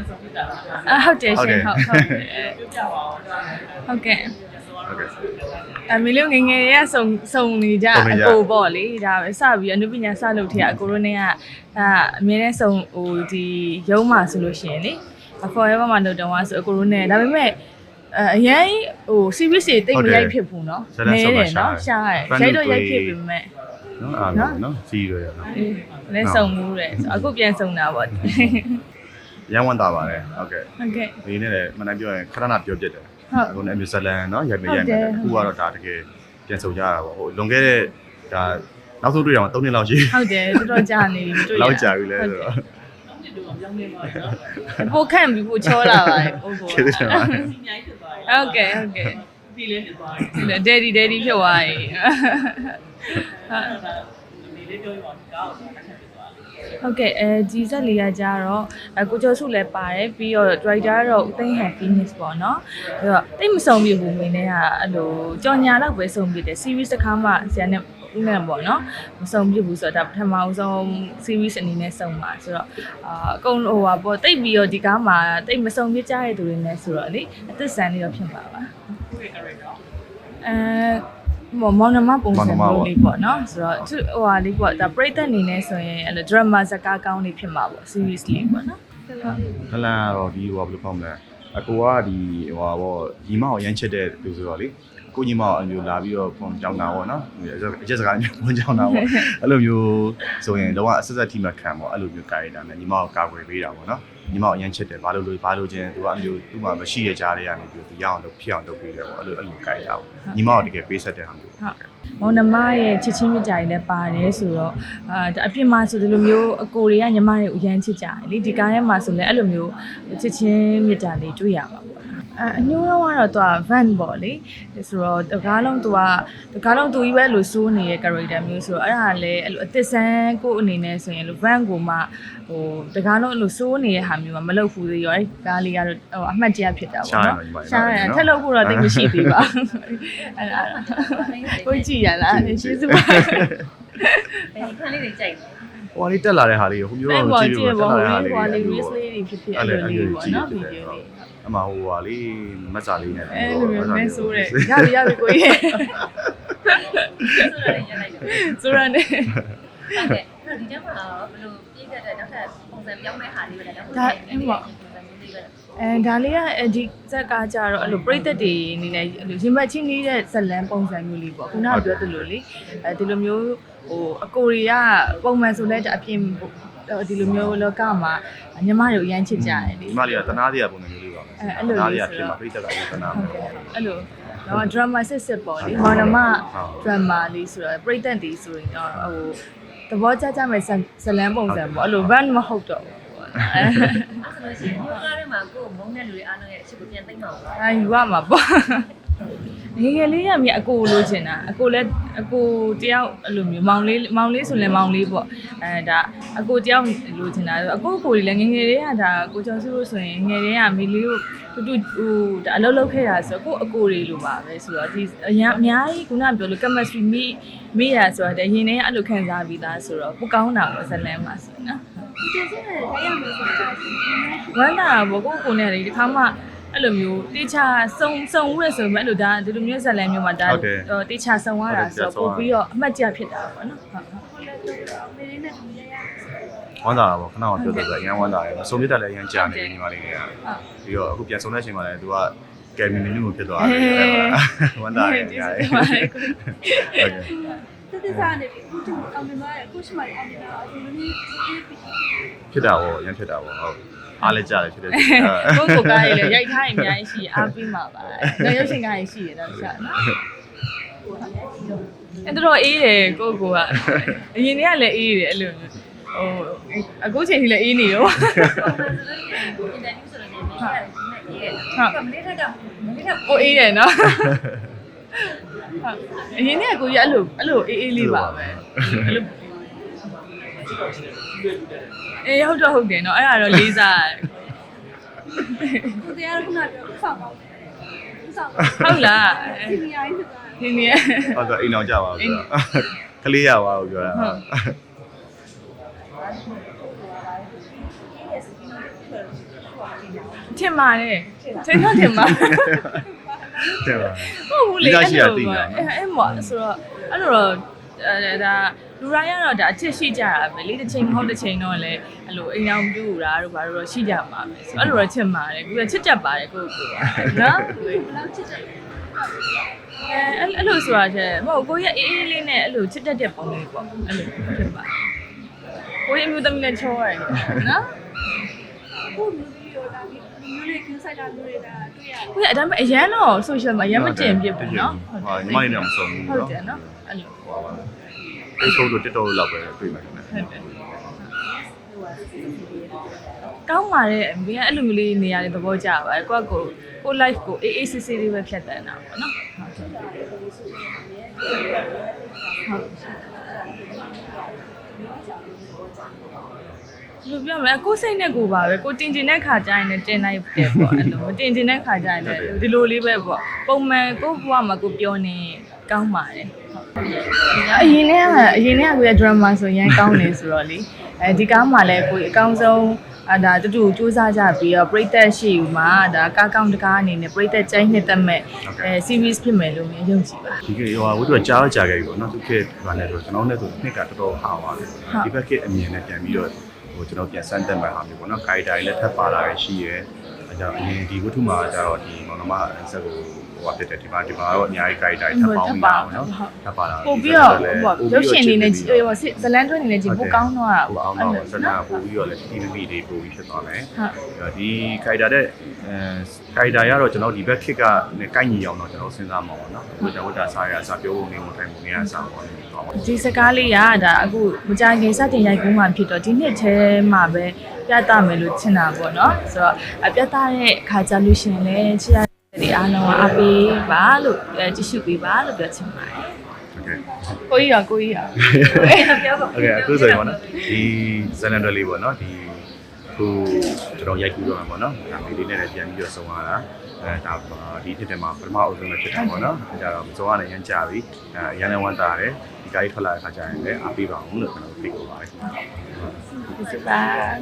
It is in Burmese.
ဟုတ်တယ်ရှင်ဟုတ်ကဲ့အမေတို့ငငယ်ရစုံနေကြအကိုပေါ့လေဒါပဲစပြီးအနုပညာစလုပ်ထည့်အကိုတို့နဲ့ကအမြဲတမ်းစုံဟိုဒီရုံးမှာဆိုလို့ရှိရင်လေ forever မှာလုပ်တော့ဆိုအကိုတို့နဲ့ဒါပေမဲ့အရင်ဟို series တွေတိတ်မရိုက်ဖြစ်ဘူးเนาะနဲတယ်เนาะရှားတယ်ရိုက်တော့ရိုက်ဖြစ်ပြီမဲ့နော်အားလုံးနော်စီးရရနော်လဲစုံမှုတဲ့အခုပြန်စုံတာပေါ့ရန်ဝန်တာပါတယ်ဟုတ်ကဲ့ဒီနေ့လည်းမနိုင်ပြောရင်ခဏနာပြောပြတယ်အခုလည်းအမျိုးဇလန်နော်ရိုက်မယ်အခုကတော့ဒါတကယ်ပြန်စုံကြတာပေါ့ဟိုလွန်ခဲ့တဲ့ဒါနောက်ဆုံးတွေ့ရအောင်3နှစ်လောက်ရှိဟုတ်တယ်တော်တော်ကြာနေပြီတွေ့ရလောက်ကြာပြီလဲဆိုတော့ပိုခန့်ပြီးပိုချောလာပါတယ်ကိုကိုကျေးဇူးတင်ပါတယ်ဟုတ်ကဲ့ဒီလေးဖြစ်သွားပြီဒယ်ဒီဖြစ်သွားပြီဟုတ်ကဲ့ဒီဇက်လေးကကြတော့ကိုကျော်စုလည်းပါတယ်ပြီးတော့ director တော့ဦးသိန်းဟန် Phoenix ပေါ့နော်အဲ့တော့တိတ်မစုံပြဘူးမင်းနဲ့ကအဲ့လိုကြော်ညာတော့ပဲစုံပြတယ် series တစ်ခါမှဆရာနဲ့ဦးနဲ့ပေါ့နော်မစုံပြဘူးဆိုတော့ဒါပထမဆုံး series အနေနဲ့စုံပါဆိုတော့အကုန်ဟိုပါပေါ့တိတ်ပြီးတော့ဒီကားမှာတိတ်မစုံပြကြတဲ့သူတွေနဲ့ဆိုတော့လေအသက်ဆန်လေးတော့ဖြစ်ပါပါမောင်နှမပုံစံမျိုးလေးပေါ့နော်ဆိုတော့ဟိုဟာလေးပေါ့ဒါပရိသတ်အနေနဲ့ဆိုရင်အဲ့လို drama ဇာတ်ကားကောင်းလေးဖြစ်မှာပေါ့ series လေးပေါ့နော်ခလန်ကတော့ဒီဟိုဘယ်လိုဖောက်မလဲအကိုကဒီဟိုဟာပေါ့ညီမကိုရမ်းချစ်တဲ့သူဆိုတော့လေကိုညီမအမျိုးလာပြီးတော့ပုံကြောင်တာပေါ့နော်အကျက်စကားမျိုးပုံကြောင်တာပေါ့အဲ့လိုမျိုးဆိုရင်တော့အဆက်ဆက်ထိမှခံပေါ့အဲ့လိုမျိုးကာရီတာနဲ့ညီမကိုကာကွယ်ပေးတာပေါ့နော်ညီမကိုအရင်ချစ်တယ်ဘာလို့ချင်းသူကအမျိုးသူ့မှာမရှိရကြတဲ့ကနေပြီးသူရအောင်လုပ်ဖြစ်အောင်လုပ်ပေးတယ်ပေါ့အဲ့လိုကာရီတာပေါ့ညီမကိုတကယ်ပေးဆက်တဲ့ဟာမျိုးမောင်နှမရဲ့ချစ်ချင်းမြတ်ကြည်လည်းပါတယ်ဆိုတော့အပြင်မှာဆိုဒီလိုမျိုးအကိုတွေကညီမတွေကိုအရင်ချစ်ကြတယ်လေဒီကားထဲမှာဆိုလည်းအဲ့လိုမျိုးချစ်ချင်းမြတ်ကြည်လေးတွေ့ရမှာပေါ့အညိုးတော့ကတော့သူက van ပေါ့လေဆိုတော့တကားလုံးသူကြီးပဲလို့စိုးနေတဲ့ character မျိုးဆိုတော့အဲ့ဒါလည်းအဲ့လိုအသစ်ဆန်းကိုအနေနဲ့ဆိုရင်လို့ van ကိုမှဟိုတကားလုံးအဲ့လိုစိုးနေတဲ့ဟာမျိုးမလုပ်ဘူးသေးရောအဲ့ကားလေးကတော့ဟိုအမှတ်တရဖြစ်တာပေါ့နော်ရှားရထက်လို့ဖို့တော့တိတ်မရှိသေးပါအဲ့ဒါကိုကြည့်ရလားရှင်းစပါခန်းလေးတွေကြိုက်ဟိုလေးတက်လာတဲ့ဟာလေးကိုဟိုမျိုးတော့ကြည့်လို့တက်လာတဲ့ဟာလေး race လေးတွေဖြစ်အဲ့လိုလေးပေါ့နော်ဗီဒီယိုလေးအမဟိုဟာလေးမတ်စာလေးနဲ့အဲ့လိုမျိုးမဲဆိုးတယ်ရပြီကိုကြီးဆိုရနေဟုတ်ကဲ့အဲ့တော့ဒီတက်မှာဘယ်လိုပြည့်တဲ့နောက်ထပ်ပုံစံပြောင်းမဲ့ဟာလေးပဲလားဒါအဲ့ပေါ့ဒါလေးကဒီဇက်ကကြတော့အဲ့လိုပြိသက်တွေအနေနဲ့အဲ့လိုရင်မချင်းနေတဲ့ဇလန်ပုံစံမျိုးလေးပေါ့ခုနကပြောသလိုလေဒီလိုမျိုးဟိုအကိုရီကပုံမှန်ဆိုလဲအပြင်ဒီလိုမျိုးလောကမှာညီမတို့အရင်ချစ်ကြတယ်လေညီမလေးကတနာတရားပုံစံမျိုးလေးပါအဲ့လိုလေးဖြစ်မှာပြိသက်ကတနာအဲ့လိုတော့ drama စစ်ပေါ့လေမောင်နှမ drama လေးဆိုတော့ပြိသက်တွေဆိုရင်တော့ဟိုသဘောကျကြမဲ့ဇလန်ပုံစံပေါ့အဲ့လို van မဟုတ်တော့ဘူးအဲ့ဆိုလို့ရှိရင်ဒီကားထဲမှာကိုယ်မုန်းတဲ့လူတွေအားလုံးရဲ့အချစ်ကိုပြန်သိမ်းပါဦးယူရမှာပေါ့ငယ်ငယ်လေးရမြအကိုလိုချင်တာအကိုလည်းအကိုတယောက်အဲ့လိုမျိုးမောင်လေးဆိုလည်းမောင်လေးပေါ့ဒါအကိုတယောက်လိုချင်တာအကိုကြီးလည်းငယ်ငယ်လေးကဒါကိုကျော်စုလို့ဆိုရင်ငယ်လေးကမိလေးကိုတူဟိုဒါအလုပ်လုပ်ခဲ့တာဆိုတော့အကိုတွေလိုပါပဲဆိုတော့ဒီအများကြီးခုနကပြောလို့ chemistry မိရဆိုတော့ရင်ထဲအဲ့လိုခံစားပြီးသားဆိုတော့ပိုကောင်းတာပေါ့ဇလန်မှာဆိုနော်ဒီစင်းနဲ့ထိုင်ရမယ်ဆိုတာဝမ်းသာဘောကိုနဲ့လေဒီခါမှအဲ့လိုမျိုးတေချာစုံဦးရဆိုပေမဲ့အဲ့လိုဒါဒီလိုမျိုးဇလန်မျိုးမှာဒါတေချာစုံရတာဆိုတော့ပို့ပြီးတော့အမှတ်ကျဖြစ်တာပေါ့နော်ဟုတ်မေလေးနဲ့ဒီရရဝမ်းသာတာပေါ့ခဏတော့ပြောတော့အရင်ဝမ်းသာတယ်စုံပြတ်တယ်လည်းအရင်ကြာနေညီမလေးတွေကပြီးတော့အခုပြန်စုံတဲ့အချိန်မှာလည်းသူကကယ်မီနင်းကိုဖြစ်သွားတယ်ဝမ်းသာတယ်ညာတယ်ဟုတ်ကဲ့တစားနေပြီအခုဒီအောင်မြင်သွားတယ်အခုရှိမှအောင်မြင်တာအခုလိုမျိုးဖြစ်တာပေါ့ရမ်းဖြစ်တာပေါ့ဟုတ်အားလည်းကြားတယ်ဖြစ်တယ်ကိုကားရည်လည်းရိုက်ထားရင်အများကြီးရှိအားပေးမှာပါ။ရုပ်ရှင်ကားရည်ရှိရတော့ရှာနော်။အဲ့တော့အေးတယ်ကိုကအရင်တည်းကလည်းအေးတယ်အဲ့လိုမျိုးဟိုအခုချိန်ကြီးလည်းအေးနေရော။အင်တာဗျူးဆိုလို့နေအေးတယ်။ဟုတ်။မလေးထက်ကကိုအေးတယ်နော်။ဟုတ်အရင်တည်းကကိုကြီးအဲ့လိုအေးလေးပါပဲ။အဲ့လိုဟုတ်တယ်နော်အဲ့ဒါတော့လေးစားကိုတရားကခုနပြောဥဆောင်ကောင်းတယ်ဥဆောင်ဟုတ်လားဒီနေရာကြီးဖြစ်သွားဒီနေရာဟုတ်တော့အိမ်အောင်ကြပါဘူးကလေးရပါဘူးပြောတာဟုတ် ထင်ပါတယ်ချိန်တော့ထင်ပါ တဲ့ပါ ဟုတ်ဘူးလေ ဒီကရှိရသိတာ အဲ့မောဆိုတော့အဲ့လိုတော့ဒါလူတိုင်းကတော့ဒါအချစ်ရှိကြတာပဲလေတစ်ချိန်မဟုတ်တစ်ချိန်တော့လည်းအဲ့လိုအိမ်အောင်ပြူတာတို့ဘာလို့တော့ရှိကြမှာပဲဆိုအဲ့လိုတော့ချစ်ပါတယ်ကိုချစ်တတ်ပါတယ်ကိုနော် ဘယ်လောက်ချစ်တယ် အဲ့လိုဆိုတာချက်မဟုတ်ကိုရဲ့အေးအေးလေးနဲ့အဲ့လိုချစ်တတ်တဲ့ပုံလေးပေါ့အဲ့လိုဖြစ်ပါတယ်ကိုရဲ့အမျိုးသမီးနဲ့ချောရတယ်နော် ကိုမျိုးလေးရောဒါမျိုးလေးကင်းဆိုင်တာမျိုးတွေဒါတွေ့ရတယ် ကိုရဲ့အတမ်းအရန်တော့ social မှာအရန်မတင်ပြဘူးနော် ဟာညီမနဲ့မဆုံးဘူး ဟုတ် เนาะ တယ်နော်အဲ့လို ဟောပါ Facebook တို့ TikTok တို့လောက်ပဲတွေ့မှာခင်ဗျ ဟုတ်တယ်ကောင်းပါတယ်ဘယ်အဲ့လိုမျိုးလေးနေရာတွေသဘောကျပါတယ်ကို life ကိုအေးအေးဆေးဆေးလေးပဲဖြတ်တန်းတာပေါ့နော်ဟုတ်လူပြောမယ်ကိုစိတ်နဲ့ကိုပါပဲကိုတင်ကျင်တဲ့ခါကျရင်လည်းတင်လိုက်တယ်ပေါ့အဲ့လိုမတင်ကျင်တဲ့ခါကျရင်လည်းဒီလိုလေးပဲပေါ့ပုံမှန်ကိုဘဝမှာကိုပြောနေကောင်းပါတယ်အရင်ကကိုရ drama ဆိုရန်ကောင်းနေဆိုတော့လေဒီကားမှာလည်းကိုအကောင်းဆုံးဒါတူတူစူးစမ်းကြပြီးတော့ပရိသတ်ရှိဦးမှာဒါကားကောင်းတကားအနေနဲ့ပရိသတ်ကျိုင်းနှစ်သက်မဲ့series ဖြစ်မယ်လို့မြင်ယုံကြည်ပါ ဒီကေဟိုဝတ္ထုကကြားကြခဲ့ပြီပေါ့နော်သူခေတ်ကလည်းဆိုကျွန်တော်နဲ့ဆိုနှစ်ကတော်တော်ဟာပါတယ်ဒီဘက်ခေတ်အမြင်နဲ့ပြန်ပြီးတော့ဟိုကျွန်တော်ပြန်စမ်းတက်မှဟာမျိုးပေါ့နော် character တွေလည်းထပ်ပါလာရရှိရဲအဲကြောင့်အရင်ဒီဝတ္ထုမှာကျတော့ဒီမောင်နှမအဆက်ကိုဟိုဖြစ်တယ်ဒီမှာတော့အများကြီး character တွေထပ်ပေါင်းပြီးပါပေါ့နော်ထပ်ပါလာ ပို့ပြီးတော့ရုပ်ရှင်နေနဲ့ဟိုဇလန်တွဲနေနဲ့ကြည့်ပို့ကောင်းတော့တာ ပို့ ပေါ့ ကောင်းတော့စနာပို့ပြီးတော့လည်း TV တွေပို့ပြီးဖြစ်သွားမယ်ဒီ character တဲ့character ရတော့ကျွန်တော်ဒီဘက်ခေတ်ကနဲ့ကိုက်ညီအောင်တော့ကျွန်တော်စဉ်းစားမှာပေါ့နော်ဟိုကြောင့်ဝတ္တစားရအစားပြောဖို့နေဝင်ထိုင်မှုနေရအစားပေါ့ဒီစကားလေးကဒါအခုမကြခင်စတင်ရိုက်ကူးမှဖြစ်တော့ဒီနှစ်ထဲမှာပဲပြသမယ်လို့ထင်တာပေါ့နော်ဆိုတော့ပြသတဲ့ခါကြလို့ရှင်လဲချစ်ရတဲ့အားလုံးကအပေးပါလို့ကြည့်ရှုပေးပါလို့ပြောချင်ပါတယ် โอเค ကိုကြီးရော ပြောပါ โอเคအခုဆိုရင်ပေါ့နော်ဒီဇန်နဝါရီလေးပေါ့နော်ဒီဟိုကျွန်တော်ရိုက်ကူးတော့မှာပေါ့နော်ဒါမေးလေးနဲ့လည်းပြန်ပြီးတော့ဆုံးရတာဒါဒီနှစ်ထဲမှာပထမအဆုံးနဲ့ဖြစ်တာပေါ့နော်ဒါကြတော့ဆုံးရတဲ့ရန်ကြပြီရန်လည်းဝမ်းသာတယ်ဒီကားကြီးထွက်လာတဲ့ခါကျရင်လည်းအားပေးပါအောင်လို့ကျွန်တော်ဖိတ်ခေါ်ပါတယ် ဟုတ်ပါ